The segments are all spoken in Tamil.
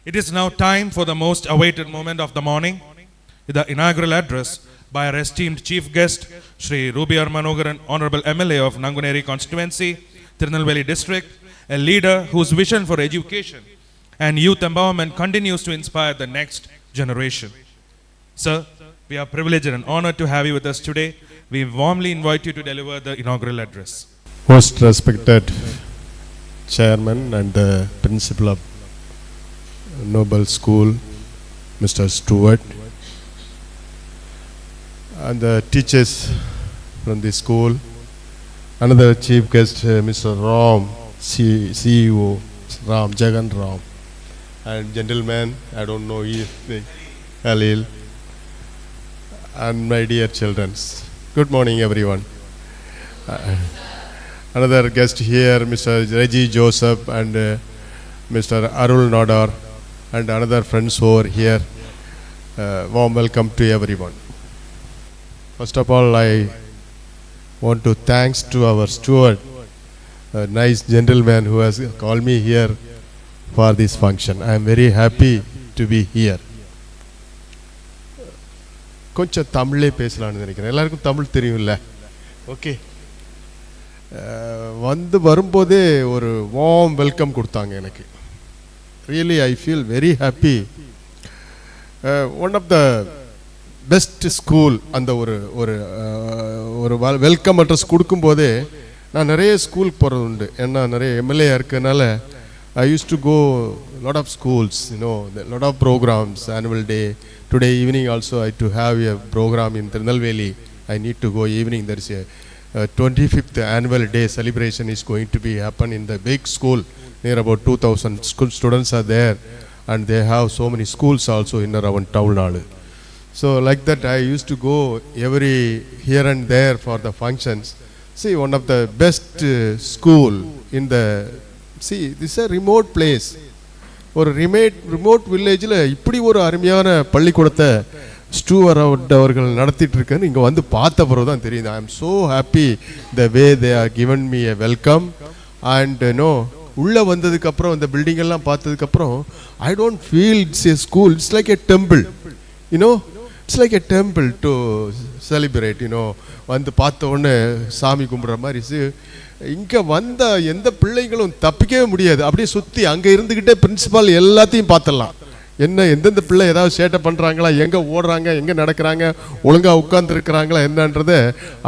It is now time for the most awaited moment of the morning, the inaugural address by our esteemed chief guest, Shri Ruby R. Manogaran, Honorable MLA of Nanguneri Constituency, Tirunelveli District, a leader whose vision for education and youth empowerment continues to inspire the next generation. Sir, we are privileged and honored to have you with us today. We warmly invite you to deliver the inaugural address. Most respected Chairman and the Principal of Noble School, Mr. Stewart, and the teachers from the school, another chief guest, Mr. Ram, CEO, Ram, Jagan Ram, and gentlemen, I don't know if Khalil, and my dear children. Good morning, everyone. Another guest here, Mr. Reggie Joseph and Mr. Arul Nadar, and another friends over here. Warm welcome to everyone. First of all, I want to thanks to our steward, a nice gentleman who has called me here for this function. I am very happy to be here. கொஞ்சம் தமிழே பேசலான்னு நினைக்கிறேன். எல்லாருக்கும் தமிழ் தெரியும்ல? ஓகே. வரும்போதே ஒரு வார்ம் வெல்கம் கொடுத்தாங்க எனக்கு. Really I feel very happy. One of the best school. அந்த ஒரு ஒரு ஒரு வெல்கம் அட்ரஸ் கொடுக்கும்போதே நான் நிறைய ஸ்கூலுக்கு போகிறது உண்டு. ஏன்னா நிறைய எம்எல்ஏ இருக்கிறதுனால I used to go lot of schools, lot of programs, annual day. Today evening also I to have a program in Tirunelveli. I need to go evening. There is a 25th annual day celebration is going to be happen in the big school. Near about 2,000 school students are there, and they have so many schools also in around town. So like that I used to go every here and there for the functions. See, one of the best school in the this is a remote place. ஒரு ரிமோட் வில்லேஜில் இப்படி ஒரு அருமையான பள்ளிக்கூடத்தை ஸ்டூவர்ட் அவர்கள் நடத்திட்டு இருக்கேன்னு இங்கே வந்து பார்த்த பிறகு தான் தெரியுது. I am so happy the way they are given me a welcome. And உள்ளே வந்ததுக்கப்புறம் இந்த பில்டிங் எல்லாம் பார்த்ததுக்கப்புறம் I don't feel it's a school. It's like a temple. It's like a temple to celebrate. வந்து பார்த்த உடனே சாமி கும்பிட்ற மாதிரி. இங்கே வந்த எந்த பிள்ளைங்களும் தப்பிக்கவே முடியாது. அப்படியே சுற்றி அங்கே இருந்துக்கிட்டே பிரின்சிபால் எல்லாத்தையும் பார்த்துடலாம். எந்தெந்த பிள்ளை ஏதாவது சேட்டை பண்ணுறாங்களா, எங்கே ஓடுறாங்க, எங்கே நடக்கிறாங்க, ஒழுங்காக உட்காந்துருக்குறாங்களா என்னன்றதை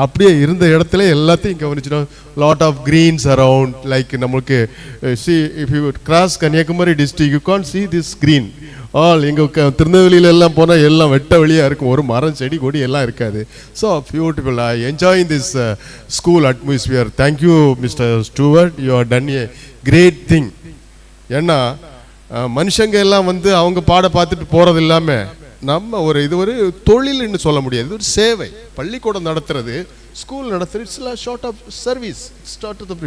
அப்படியே இருந்த இடத்துல எல்லாத்தையும் கவனிச்சிடும். Lot of greens around. Like நம்மளுக்கு see if you cross Kanyakumari district you can see this green all. எங்கள் திருநெல்வேலியில எல்லாம் போனால் எல்லாம் வெட்ட வெளியாக இருக்கும். ஒரு மரம் செடி கொடி எல்லாம் இருக்காது. So beautiful. I enjoy this school atmosphere. Thank you mister Stuart, you are done a great thing. ஏன்னா மனுஷங்க எல்லாம் வந்து அவங்க பாட பார்த்துட்டு போகிறது இல்லாமல் நம்ம இது ஒரு தொழில்னு சொல்ல முடியாது. இது ஒரு சேவை. பள்ளிக்கூடம் நடத்துறது, ஸ்கூல் நடத்துறது, it's short of service. Start of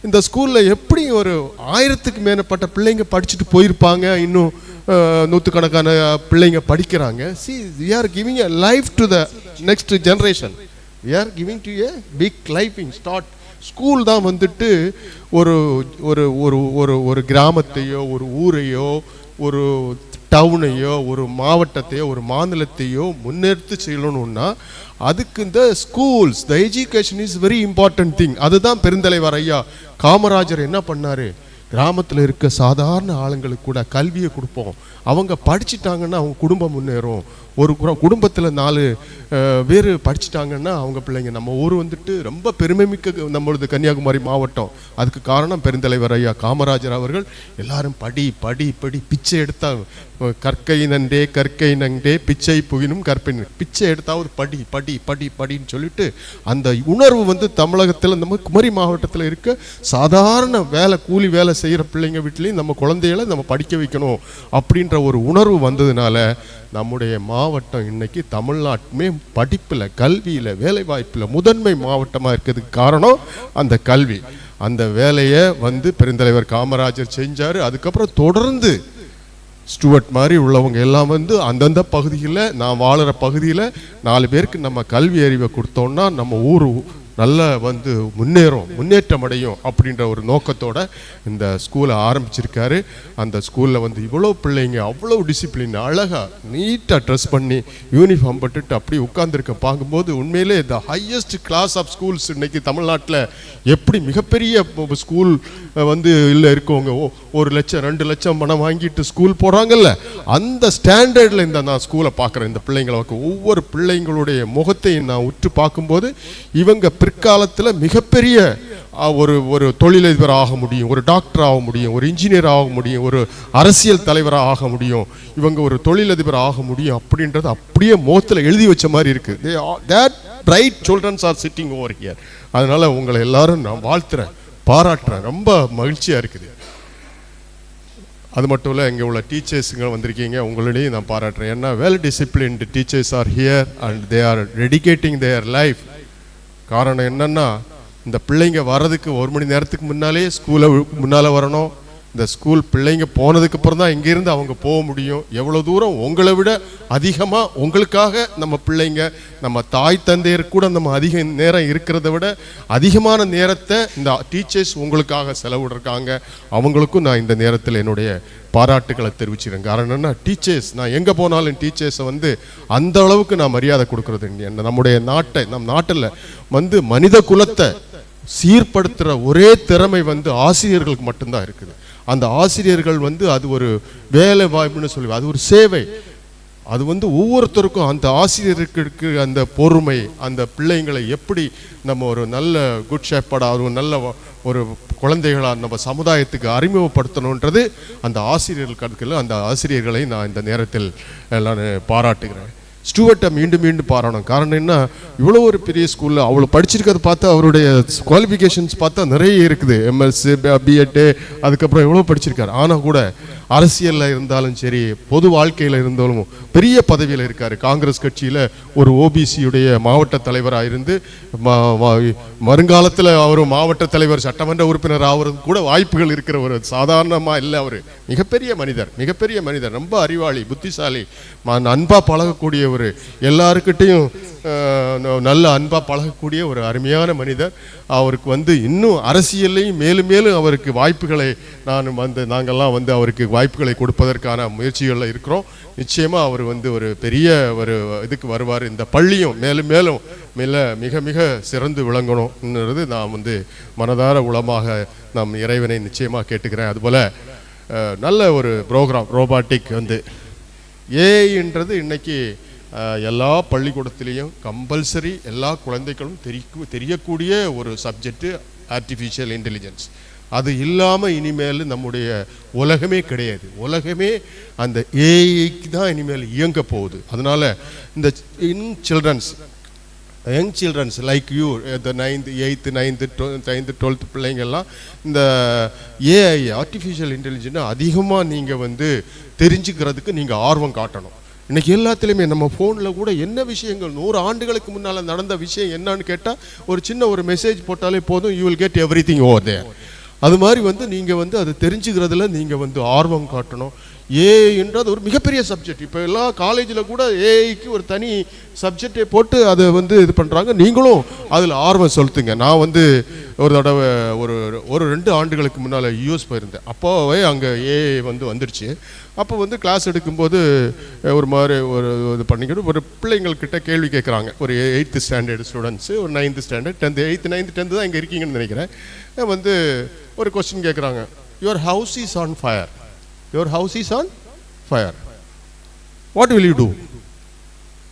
இந்த ஸ்கூலில் எப்படி ஒரு 1000க்கு மேற்பட்ட பிள்ளைங்க படிச்சுட்டு போயிருப்பாங்க. இன்னும் நூற்றுக்கணக்கான பிள்ளைங்க படிக்கிறாங்க. See, we are giving a life to the next generation. We are giving to a big life in start. School தான் வந்துட்டு ஒரு ஒரு ஒரு ஒரு ஒரு கிராமத்தையோ, ஒரு ஊரையோ, ஒரு டவுனையோ, ஒரு மாவட்டத்தையோ, ஒரு மாநிலத்தையோ முன்னெடுத்து செய்யணும்னா அதுக்கு இந்த schools, the education is very important thing. அதுதான் பெருந்தலைவர் ஐயா காமராஜர் என்ன பண்ணார், கிராமத்தில் இருக்க சாதாரண ஆளுங்களுக்கு கூட கல்வியை கொடுப்போம். அவங்க படிச்சுட்டாங்கன்னா அவங்க குடும்பம் முன்னேறும். ஒரு குடும்பத்தில் 4 பேர் படிச்சுட்டாங்கன்னா அவங்க பிள்ளைங்க. நம்ம ஊர் வந்துட்டு ரொம்ப பெருமைமிக்க நம்மளது கன்னியாகுமரி மாவட்டம். அதுக்கு காரணம் பெருந்தலைவர் ஐயா காமராஜர் அவர்கள். எல்லாரும் படி படி படி பிச்சை எடுத்தா கற்கை நண்டே பிச்சை புகினும் கற்பின். பிச்சை எடுத்தாவது படி படி படி படின்னு சொல்லிட்டு அந்த உணர்வு வந்து தமிழகத்தில் நம்ம குமரி மாவட்டத்தில் இருக்க சாதாரண கூலி வேலை செய்கிற பிள்ளைங்க வீட்லேயும் நம்ம குழந்தைகளை நம்ம படிக்க வைக்கணும் அப்படின்ற ஒரு உணர்வு வந்ததுனால நம்முடைய மாவட்டம் இன்னைக்கு தமிழ்நாட்டுமே படிப்பில், கல்வியில், வேலை வாய்ப்பில் முதன்மை மாவட்டமாக இருக்கிறதுக்கு காரணம் அந்த கல்வி. அந்த வேலையை வந்து பெருந்தலைவர் காமராஜர் செஞ்சார். அதுக்கப்புறம் தொடர்ந்து ஸ்டூவர்ட் மாதிரி உள்ளவங்க எல்லாம் வந்து அந்தந்த பகுதியில், நான் வாழுற பகுதியில் 4 பேருக்கு நம்ம கல்வி அறிவை கொடுத்தோம்னா நம்ம ஊர் நல்லா வந்து முன்னேற்றம் அடையும் அப்படின்ற ஒரு நோக்கத்தோட இந்த ஸ்கூலை ஆரம்பிச்சிருக்காரு. அந்த ஸ்கூலில் வந்து இவ்வளோ பிள்ளைங்க அவ்வளோ டிசிப்ளின், அழகாக நீட்டாக ட்ரெஸ் பண்ணி யூனிஃபார்ம் போட்டுட்டு அப்படி உட்காந்துருக்க பார்க்கும்போது உண்மையிலே the highest class of schools இன்னைக்கு தமிழ்நாட்டில் எப்படி மிகப்பெரிய ஸ்கூல் வந்து இல்லை இருக்கவங்க 1 லட்சம் 2 லட்சம் பணம் வாங்கிட்டு ஸ்கூல் போகிறாங்கல்ல, அந்த ஸ்டாண்டர்டில் இந்த நான் ஸ்கூலை பார்க்குறேன். இந்த பிள்ளைங்களை ஒவ்வொரு பிள்ளைங்களுடைய முகத்தையும் நான் உற்று பார்க்கும்போது இவங்க பிற்காலத்தில் மிகப்பெரிய ஒரு தொழிலதிபர் ஆக முடியும், ஒரு டாக்டர் ஆக முடியும், ஒரு இன்ஜினியர் ஆக முடியும், ஒரு அரசியல் தலைவராக ஆக முடியும், இவங்க ஒரு தொழிலதிபர் ஆக முடியும் அப்படின்றது அப்படியே முகத்தில் எழுதி வச்ச மாதிரி இருக்கு. that bright children are sitting over here. அதனால உங்களை எல்லாரும் நான் வாழ்த்துறேன், பாராட்டுறேன், ரொம்ப மகிழ்ச்சியா இருக்குது. அது மட்டும் இல்லை, இங்கே உள்ள டீச்சர்ஸுங்க வந்திருக்கீங்க, உங்களையும் நான் பாராட்டுறேன். ஏன்னா well disciplined teachers are here and they are dedicating their life. காரணம் என்னன்னா, இந்த பிள்ளைங்க வர்றதுக்கு 1 மணி நேரத்துக்கு முன்னாலே ஸ்கூலை முன்னால் வரணும். இந்த ஸ்கூல் பிள்ளைங்க போனதுக்கு அப்புறம் தான் இங்கேருந்து அவங்க போக முடியும். எவ்வளோ தூரம் உங்களை விட அதிகமாக உங்களுக்காக நம்ம பிள்ளைங்க, நம்ம தாய் தந்தையர் கூட நம்ம அதிக நேரம் இருக்கிறத விட அதிகமான நேரத்தை இந்த டீச்சர்ஸ் உங்களுக்காக செலவிடுறாங்க. அவங்களுக்கும் நான் இந்த நேரத்தில் என்னுடைய பாராட்டுகளை தெரிவிச்சிருக்கேன். காரணம் என்னன்னா, டீச்சர்ஸ் நான் எங்கே போனாலும் டீச்சர்ஸை வந்து அந்த அளவுக்கு நான் மரியாதை கொடுக்கறது. நம்முடைய நாட்டை, நம் நாட்டில் வந்து மனித குலத்தை சீர்படுத்துகிற ஒரே திறமை வந்து ஆசிரியர்களுக்கு மட்டும்தான் இருக்குது. அந்த ஆசிரியர்கள் வந்து அது ஒரு வேலை வாய்ப்புன்னு சொல்லி, அது ஒரு சேவை. அது வந்து ஒவ்வொருத்தருக்கும் அந்த ஆசிரியருக்கு அந்த பொறுமை, அந்த பிள்ளைங்களை எப்படி நம்ம ஒரு நல்ல குட் ஷெப்பர்டாக, ஒரு நல்ல ஒரு குழந்தைகளாக நம்ம சமுதாயத்துக்கு அறிமுகப்படுத்தணுன்றது அந்த ஆசிரியர்களுக்கு அடுக்கல. அந்த ஆசிரியர்களை நான் இந்த நேரத்தில் எல்லாம் பாராட்டுகிறேன். ஸ்டூவர்ட்டை மீண்டும் பாராட்டணும். காரணம் என்ன, இவ்வளோ ஒரு பெரிய ஸ்கூலில் அவ்வளோ படிச்சிருக்கிறத பார்த்தா அவருடைய குவாலிஃபிகேஷன்ஸ் பார்த்தா நிறைய இருக்குது. எம்எஸ்சி, பிஎட்டு, அதுக்கப்புறம் எவ்வளோ படிச்சிருக்காரு. ஆனால் கூட அரசியலில் இருந்தாலும் சரி, பொது வாழ்க்கையில் இருந்தாலும் பெரிய பதவியில் இருக்கார். காங்கிரஸ் கட்சியில் ஒரு ஓபிசியுடைய மாவட்ட தலைவராக இருந்து வருங்காலத்தில் அவர் மாவட்ட தலைவர், சட்டமன்ற உறுப்பினர் ஆகிறது கூட வாய்ப்புகள் இருக்கிற ஒரு சாதாரணமாக இல்லை. அவர் மிகப்பெரிய மனிதர், ரொம்ப அறிவாளி, புத்திசாலி, அன்பாக பழகக்கூடிய ஒரு எல்லாருக்கிட்டையும் நல்ல அன்பாக பழகக்கூடிய ஒரு அருமையான மனிதர். அவருக்கு வந்து இன்னும் அரசியல்லையும் மேலும் அவருக்கு வாய்ப்புகளை நாங்கள்லாம் வந்து அவருக்கு வாய்ப்புகளை கொடுப்பதற்கான முயற்சிகளில் இருக்கிறோம். நிச்சயமாக அவர் வந்து ஒரு பெரிய ஒரு இதுக்கு வருவார். இந்த பள்ளியும் மேலும் மிக சிறந்து விளங்கணும்ன்றது நான் வந்து மனதார உளமாக நாம் இறைவனை நிச்சயமாக கேட்டுக்கிறேன். அதுபோல் நல்ல ஒரு ப்ரோக்ராம் ரோபாட்டிக் வந்து ஏஐன்றது இன்னைக்கு எல்லா பள்ளிக்கூடத்திலையும் கம்பல்சரி எல்லா குழந்தைகளும் தெரியக்கூடிய ஒரு சப்ஜெக்டு ஆர்டிஃபிஷியல் இன்டெலிஜென்ஸ். அது இல்லாமல் இனிமேல் நம்முடைய உலகமே கிடையாது. உலகமே அந்த ஏஐக்கு தான் இனிமேல் இயங்க போகுது. அதனால் இந்த யங் சில்ட்ரன்ஸ் லைக் யூ, இந்த 9th 8th 9th 10th 12th பிள்ளைங்கள்லாம் இந்த ஏஐ ஆர்டிஃபிஷியல் இன்டெலிஜென்ஸ் அதிகமாக நீங்கள் வந்து தெரிஞ்சுக்கிறதுக்கு நீங்கள் ஆர்வம் காட்டணும். இன்றைக்கி எல்லாத்துலேயுமே நம்ம ஃபோனில் கூட என்ன விஷயங்கள் 100 ஆண்டுகளுக்கு முன்னால் நடந்த விஷயம் என்னன்னு கேட்டால் ஒரு சின்ன ஒரு மெசேஜ் போட்டாலே போதும், you will get everything over there. அது மாதிரி வந்து நீங்கள் வந்து அதை தெரிஞ்சுக்கிறதுல நீங்கள் வந்து ஆர்வம் காட்டணும். ஏஐன்றது ஒரு மிகப்பெரிய சப்ஜெக்ட். இப்போ எல்லா காலேஜில் கூட ஏஐக்கு ஒரு தனி சப்ஜெக்டை போட்டு அதை வந்து இது பண்ணுறாங்க. நீங்களும் அதில் ஆர்வம் செலுத்துங்க. நான் வந்து ஒரு தடவை ஒரு 2 ஆண்டுகளுக்கு முன்னால் யூஎஸ் போயிருந்தேன். அப்போவே அங்கே ஏஐ வந்து வந்துடுச்சு. அப்போ வந்து கிளாஸ் எடுக்கும்போது ஒரு மாதிரி இது பண்ணிக்கிட்டு ஒரு பிள்ளைங்கள்கிட்ட கேள்வி கேட்குறாங்க. ஒரு 8th ஸ்டாண்டர்ட் ஸ்டூடெண்ட்ஸு, ஒரு 9th standard, 10th 8th 9th 10th தான் இங்கே இருக்கீங்கன்னு நினைக்கிறேன். வந்து ஒரு கொஸ்டின் கேட்குறாங்க, your house is on fire, your house is on fire, what will you do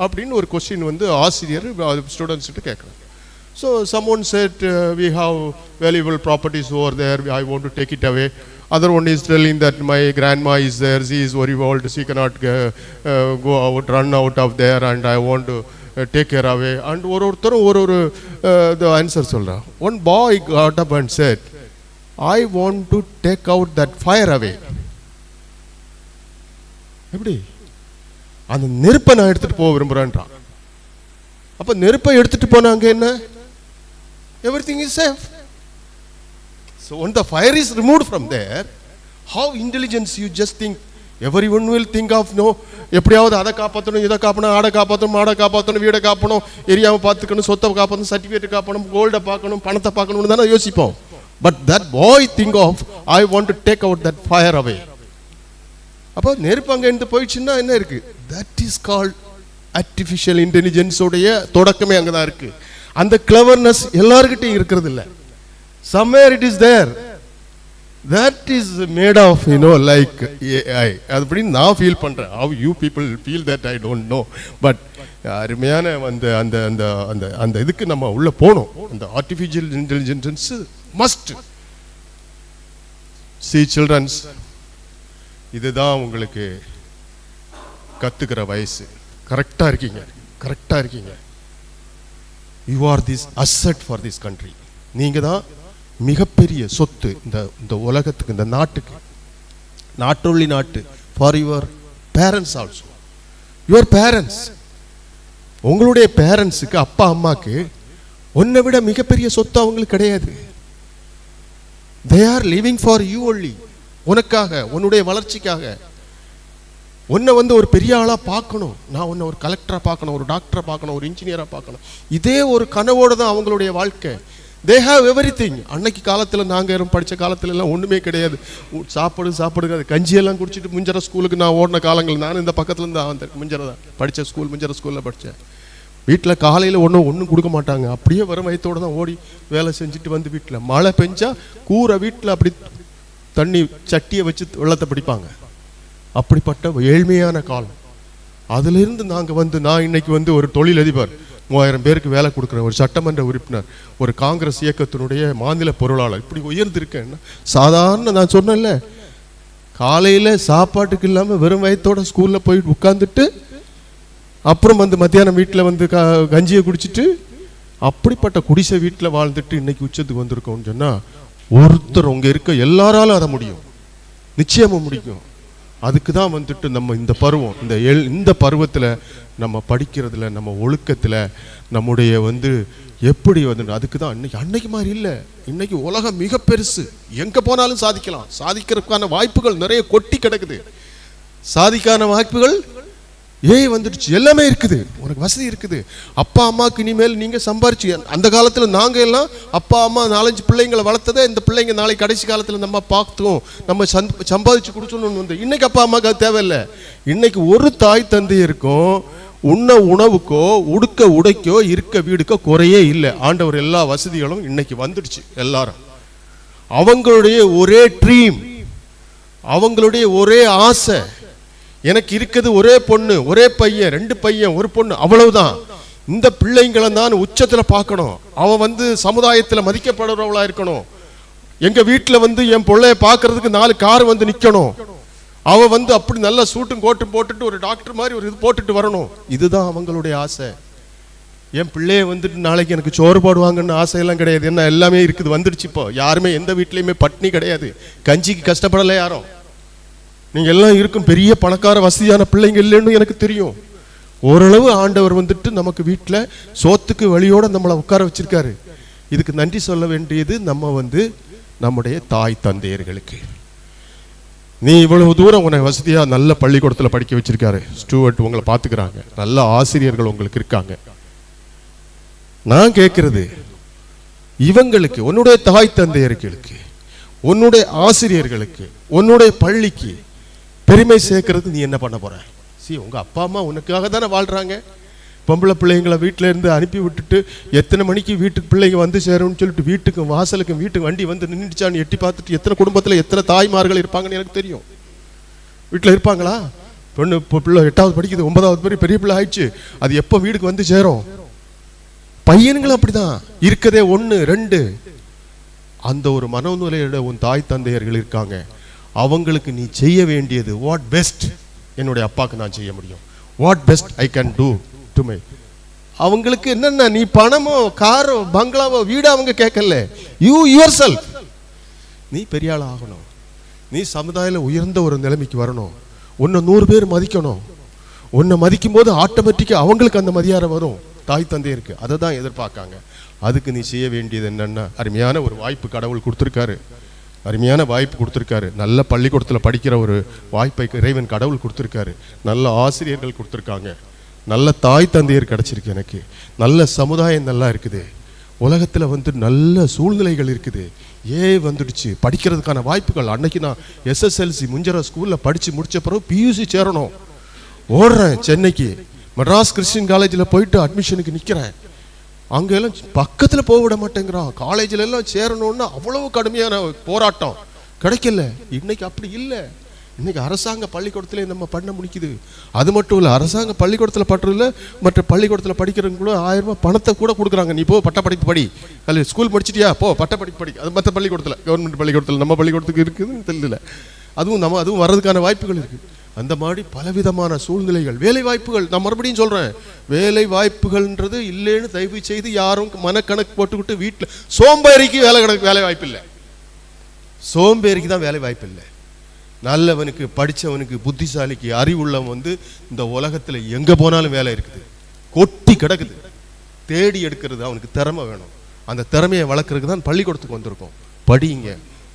அப்படின்னு ஒரு கொஸ்டின் வந்து ஆசிரியர் ஸ்டூடெண்ட்ஸ்கிட்ட கேட்குறாங்க. So someone said, we have valuable properties over there, I want to take it away. Other one is telling that my grandma is there, she is very old, she cannot go out, run out of there, and I want to take her away. And ஒரு the answer சொல்கிறான். One boy got up and said, I want to take out that fire away. எப்படி? அந்த நெருப்பை நான் எடுத்துகிட்டு போக விரும்புகிறேன்றான். அப்போ நெருப்பை எடுத்துகிட்டு போனாங்க என்ன? Everything is safe. So when the fire is removed from there, how intelligence you just think everyone will think of எப்படியாவது அதை காப்பாற்றணும், இதை காப்பணும், ஆடை காப்பாற்றணும், மாடை காப்பாற்றணும், வீடை காப்பணும், ஏரியாவை பார்த்துக்கணும், சொத்தை காப்பாற்றணும், சர்டிஃபிகேட் காப்பணும், கோல்டை பார்க்கணும், பணத்தை பார்க்கணும்னு தானே யோசிப்போம். But that boy think of I want to take out that fire away. அப்போ நெருப்பு அங்கே இருந்து போயிடுச்சுன்னா என்ன இருக்கு? தட் இஸ் கால்ட் ஆர்டிஃபிஷியல் இன்டெலிஜென்ஸோடைய தொடக்கமே அங்கே தான் இருக்கு. அந்த கிளவர்னஸ் எல்லாருக்கிட்டையும் இருக்கிறது இல்லை. somewhere it is there. That is made of, like AI. அப்படி நான் ஃபீல் பண்றேன். how you people feel that I don't know. but அருமையான அந்த அந்த அந்த அந்த அந்த இதுக்கு நம்ம உள்ள போகணும். அந்த artificial intelligence must. see childrens, இதுதான் உங்களுக்கு கத்துக்கிற வயசு. கரெக்டா இருக்கீங்க, கரெக்டா இருக்கீங்க. you are this asset for this country. நீங்க தான் மிகப்பெரிய சொத்து இந்த உலகத்துக்கு, இந்த நாட்டுக்கு. நாட் only நாட்டு, for your parents also. Your parents, உங்களுடைய பேரண்ட்ஸுக்கு, அப்பா அம்மாக்கு உன்னை விட மிகப்பெரிய சொத்து அவங்களுக்கு கிடையாது. they are living for you only. உனக்காக, உன்னுடைய வளர்ச்சிக்காக. உன்னை ஒரு பெரிய ஆளா பார்க்கணும், நான் உன்னை ஒரு கலெக்டரா பார்க்கணும், ஒரு டாக்டரை பார்க்கணும், ஒரு இன்ஜினியரா பார்க்கணும். இதே ஒரு கனவோடு தான் அவங்களுடைய வாழ்க்கை. they have everything. அன்னைக்கு காலத்தில் நாங்கள் படித்த காலத்துல எல்லாம் ஒன்றுமே கிடையாது. சாப்பாடு கஞ்சியெல்லாம் குடிச்சிட்டு முஞ்சர ஸ்கூலுக்கு நான் ஓடின காலங்கள். நான் இந்த பக்கத்துல இருந்து அந்த முஞ்சர தான் படித்த ஸ்கூல், முஞ்சர ஸ்கூலில் படித்தேன். வீட்டில் காலையில் ஒன்றும் கொடுக்க மாட்டாங்க. அப்படியே வரும் வயிற்றோடு தான் ஓடி வேலை செஞ்சுட்டு வந்து வீட்டில் மழை பெஞ்சா கூரை வீட்டில் அப்படி தண்ணி சட்டியை வச்சு வெள்ளத்தை பிடிப்பாங்க. அப்படிப்பட்ட ஏழ்மையான காலம். அதிலிருந்து நாங்கள் நான் இன்னைக்கு ஒரு தொழிலதிபர், 3000 பேருக்கு வேலை கொடுக்குறேன், ஒரு சட்டமன்ற உறுப்பினர், ஒரு காங்கிரஸ் இயக்கத்தினுடைய மாநில பொருளாளர். இப்படி உயர்ந்திருக்கேன். சாதாரண நான் சொன்னேன்ல, காலையில் சாப்பாட்டுக்கு இல்லாமல் வெறும் வயத்தோட ஸ்கூலில் போய் உட்காந்துட்டு அப்புறம் மத்தியானம் வீட்டில் கஞ்சியை குடிச்சிட்டு அப்படிப்பட்ட குடிசை வீட்டில் வாழ்ந்துட்டு இன்னைக்கு உச்சத்துக்கு வந்திருக்கோம்னு சொன்னால், ஒருத்தர் உங்க இருக்க எல்லாராலும் அதை முடியும், நிச்சயமாக முடியும். அதுக்கு தான் நம்ம இந்த பருவம், இந்த பருவத்தில் நம்ம படிக்கிறதுல, நம்ம ஒழுக்கத்தில், நம்முடைய எப்படி அதுக்கு தான் அன்னைக்கு மாதிரி இல்லை. இன்னைக்கு உலகம் மிக பெருசு, எங்கே போனாலும் சாதிக்கலாம். சாதிக்கிறதுக்கான வாய்ப்புகள் நிறைய கொட்டி கிடக்குது. சாதிக்கான வாய்ப்புகள் வந்துடுச்சு, எல்லாமே இருக்குது, உனக்கு வசதி இருக்குது. அப்பா அம்மாவுக்கு இனிமேல் நீங்கள் சம்பாரிச்சு, அந்த காலத்தில் நாங்கள் எல்லாம் அப்பா அம்மா 4-5 பிள்ளைங்களை வளர்த்ததே, இந்த பிள்ளைங்க நாளைக்கு கடைசி காலத்தில் நம்ம பார்த்துவோம், நம்ம சம்பாதிச்சு கொடுத்தோன்னு இன்னைக்கு அப்பா அம்மாவுக்கு அது தேவையில்லை. இன்னைக்கு ஒரு தாய் தந்தை இருக்கும், உண்ண உணவுக்கோ உடுக்க உடைக்கோ இருக்க வீடுக்கோ குறையே இல்லை. ஆண்டவர் எல்லா வசதிகளும் இன்னைக்கு வந்துடுச்சு. எல்லாரும் அவங்களுடைய ஒரே ட்ரீம், அவங்களுடைய ஒரே ஆசை, எனக்கு இருக்குது ஒரே பொண்ணு, ஒரே பையன், 2 பையன், ஒரு பொண்ணு, அவ்வளவுதான். இந்த பிள்ளைங்களை தான் உச்சத்தில் பார்க்கணும். அவன் சமுதாயத்தில் மதிக்கப்படுறவளா இருக்கணும். எங்க வீட்டில் என் பிள்ளைய பார்க்கறதுக்கு 4 கார் நிக்கணும். அவ அப்படி நல்ல சூட்டும் கோட்டும் போட்டுட்டு ஒரு டாக்டர் மாதிரி ஒரு இது போட்டுட்டு வரணும். இதுதான் அவங்களுடைய ஆசை. என் பிள்ளைய நாளைக்கு எனக்கு சோறு போடுவாங்கன்னு ஆசையெல்லாம் கிடையாது. என்ன எல்லாமே இருக்குது, வந்துடுச்சு. இப்போ யாருமே எந்த வீட்லையுமே பட்னி கிடையாது, கஞ்சிக்கு கஷ்டப்படலை யாரும். நீங்க எல்லாம் இருக்கும் பெரிய பணக்கார வசதியான பிள்ளைங்க இல்லைன்னு எனக்கு தெரியும். ஓரளவு ஆண்டவர் நமக்கு வீட்டில் சோத்துக்கு வழியோட நம்மளை உட்கார வச்சிருக்காரு. இதுக்கு நன்றி சொல்ல வேண்டியது நம்ம நம்முடைய தாய் தந்தையர்களுக்கு. நீ இவ்வளவு தூரம் உன்னை வசதியா நல்ல பள்ளிக்கூடத்தில் படிக்க வச்சிருக்காரு, ஸ்டூவர்ட் உங்களை பார்த்துக்கிறாங்க, நல்ல ஆசிரியர்கள் உங்களுக்கு இருக்காங்க. நான் கேட்கறது, இவங்களுக்கு, உன்னுடைய தாய் தந்தையர்களுக்கு, உன்னுடைய ஆசிரியர்களுக்கு, உன்னுடைய பள்ளிக்கு பெருமை சேர்க்கறது நீ என்ன பண்ண போற? உங்க அப்பா அம்மா உனக்காக தானே வாழ்றாங்க. பொம்பளை பிள்ளைங்களை வீட்டில இருந்து அனுப்பி விட்டுட்டு எத்தனை மணிக்கு வீட்டுக்கு பிள்ளைங்க சேரும்னு சொல்லிட்டு வீட்டுக்கும் வாசலுக்கும் வீட்டுக்கு வண்டி நின்றுச்சான்னு எட்டி பார்த்துட்டு எத்தனை குடும்பத்தில் எத்தனை தாய்மார்கள் இருப்பாங்கன்னு எனக்கு தெரியும். வீட்டில் இருப்பாங்களா? பொண்ணு பிள்ளை 8வது படிக்குது, 9வது பெரிய பிள்ளை ஆயிடுச்சு, அது எப்போ வீட்டுக்கு சேரும்? பையனுங்களும் அப்படிதான், இருக்கதே 1 2. அந்த ஒரு மனோநிலையோட உன் தாய் தந்தையர்கள் இருக்காங்க. அவங்களுக்கு நீ செய்ய வேண்டியது, வாட் பெஸ்ட் என்னுடைய அப்பாவுக்கு நான் செய்ய முடியும், what best I can do to my. அவங்களுக்கு என்னென்ன, நீ பணமோ காரோ பங்களாவோ வீடோ அவங்க கேட்கல. யூ யுவர் செல்ஃப், நீ பெரிய ஆள் ஆகணும், நீ சமுதாயத்தில் உயர்ந்த ஒரு நிலைமைக்கு வரணும், உன்னை 100 பேர் மதிக்கணும். உன்னை மதிக்கும் போது ஆட்டோமேட்டிக்காக அவங்களுக்கு அந்த மரியாதை வரும். தாய் தந்தை இருக்கு, அதை தான் எதிர்பார்க்காங்க. அதுக்கு நீ செய்ய வேண்டியது என்னன்னா, அருமையான ஒரு வாய்ப்பு கடவுள் கொடுத்துருக்காரு. அருமையான வாய்ப்பு கொடுத்துருக்காரு. நல்ல பள்ளிக்கூடத்தில் படிக்கிற ஒரு வாய்ப்பை இறைவன் கடவுள் கொடுத்துருக்காரு. நல்ல ஆசிரியர்கள் கொடுத்துருக்காங்க. நல்ல தாய் தந்தையர் கிடச்சிருக்கு. எனக்கு நல்ல சமுதாயம் நல்லா இருக்குது. உலகத்தில் வந்து நல்ல சூழ்நிலைகள் இருக்குது. வந்துடுச்சு படிக்கிறதுக்கான வாய்ப்புகள். அன்னைக்கு நான் SSLC முஞ்சர ஸ்கூலில் படித்து முடித்த பிறகு PUC சேரணும் ஓடுறேன். சென்னைக்கு மெட்ராஸ் கிறிஸ்டின் காலேஜில் போயிட்டு அட்மிஷனுக்கு நிற்கிறேன். அங்கெல்லாம் பக்கத்தில் போக விட மாட்டேங்கிறான். காலேஜில் எல்லாம் சேரணும்னா அவ்வளவு கடுமையான போராட்டம். கிடைக்கல. இன்னைக்கு அப்படி இல்லை. இன்னைக்கு அரசாங்க பள்ளிக்கூடத்திலே நம்ம பண்ண முடிக்குது. அது மட்டும் இல்லை, அரசாங்க பள்ளிக்கூடத்தில் பட்டுறதில்ல, மற்ற பள்ளிக்கூடத்தில் படிக்கிறவங்க கூட 1000 ரூபாய் பணத்தை கூட கொடுக்குறாங்க. நீ போ பட்டப்படிப்பு படி, கல்வி ஸ்கூல் படிச்சிட்டியா போ பட்டப்படிப்பு படி. அது மற்ற பள்ளிக்கூடத்தில், கவர்மெண்ட் பள்ளிக்கூடத்தில், நம்ம பள்ளிக்கூடத்துக்கு இருக்குதுன்னு தெரியல. அதுவும் வர்றதுக்கான வாய்ப்புகள் இருக்குது. அந்த மாதிரி பலவிதமான சூழ்நிலைகள், வேலை வாய்ப்புகள். நான் மறுபடியும் சொல்கிறேன், வேலை வாய்ப்புகள்ன்றது இல்லைன்னு தயவு செய்து யாரும் மனக்கணக்கு போட்டுக்கிட்டு வீட்டில் சோம்பேறிக்கு வேலை வாய்ப்பு இல்லை. சோம்பேறிக்கு தான் வேலை வாய்ப்பு இல்லை. நல்லவனுக்கு, படித்தவனுக்கு, புத்திசாலிக்கு, அறிவுள்ளவன் வந்து இந்த உலகத்தில் எங்கே போனாலும் வேலை இருக்குது. கொட்டி கிடக்குது. தேடி எடுக்கிறது அவனுக்கு திறமை வேணும். அந்த திறமையை வளர்க்குறதுக்கு தான் பள்ளிக்கூடத்துக்கு வந்திருக்கோம்.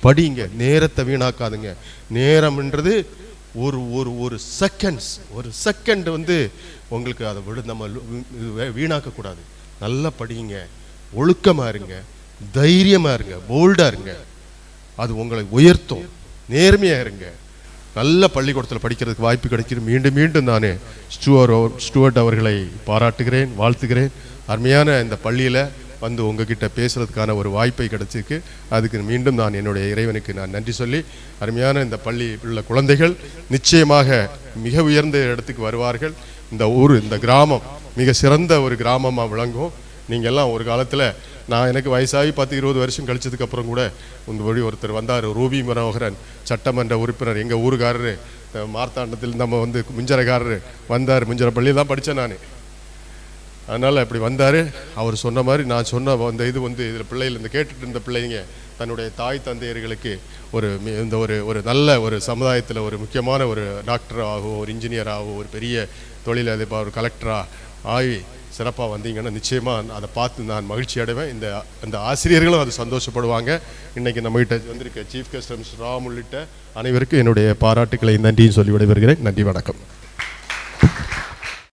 படிங்க, நேரத்தை வீணாக்காதுங்க. நேரம்ன்றது ஒரு செகண்ட் வந்து உங்களுக்கு அதை நம்ம வீணாக்கக்கூடாது. நல்லா படிங்க, ஒழுக்கமாக இருங்க, தைரியமாக இருங்க, போல்டாக இருங்க. அது உங்களை உயர்த்தும். நேர்மையாக இருங்க. நல்ல பள்ளிக்கூடத்தில் படிக்கிறதுக்கு வாய்ப்பு கிடைக்கிறது. மீண்டும் நான் ஸ்டூவர்ட் அவர்களை பாராட்டுகிறேன், வாழ்த்துகிறேன். அருமையான இந்த பள்ளியில் வந்து உங்ககிட்ட பேசுகிறதுக்கான ஒரு வாய்ப்பை கிடைச்சிருக்கு. அதுக்கு மீண்டும் நான் என்னுடைய இறைவனுக்கு நான் நன்றி சொல்லி, அருமையான இந்த பள்ளி உள்ள குழந்தைகள் நிச்சயமாக மிக உயர்ந்த இடத்துக்கு வருவார்கள். இந்த ஊர், இந்த கிராமம் மிக சிறந்த ஒரு கிராமமாக விளங்கும். நீங்கள் எல்லாம் ஒரு காலத்தில், நான் எனக்கு வயசாகி 10-20 வருஷம் கழிச்சதுக்கப்புறம் கூட இந்த வழி ஒருத்தர் வந்தார், ரூபி மனோகரன், சட்டமன்ற உறுப்பினர், எங்கள் ஊருக்காரரு, மார்த்தாண்டத்தில் நம்ம வந்து முஞ்சரக்காரரு வந்தார். முஞ்சர பள்ளியில் தான் படித்தேன் நான். அதனால் அப்படி வந்தார். அவர் சொன்ன மாதிரி நான் சொன்ன அந்த இது வந்து இதில் பிள்ளைகள், இந்த கேட்டுட்டு இருந்த பிள்ளைங்க தன்னுடைய தாய் தந்தையர்களுக்கு இந்த ஒரு நல்ல ஒரு சமுதாயத்தில் ஒரு முக்கியமான ஒரு டாக்டராகவோ, ஒரு இன்ஜினியராகவோ, ஒரு பெரிய தொழிலதிபர், ஒரு கலெக்டராக ஆகி சிறப்பாக வந்தீங்கன்னா நிச்சயமாக அதை பார்த்து நான் மகிழ்ச்சி அடைவேன். இந்த ஆசிரியர்களும் அது சந்தோஷப்படுவாங்க. இன்றைக்கி நம்மகிட்ட வந்திருக்க சீஃப் கெஸ்ட் ராம் உள்ளிட்ட அனைவருக்கும் என்னுடைய பாராட்டுக்களை, நன்றியும் சொல்லி விடைபெறுகிறேன். நன்றி, வணக்கம்.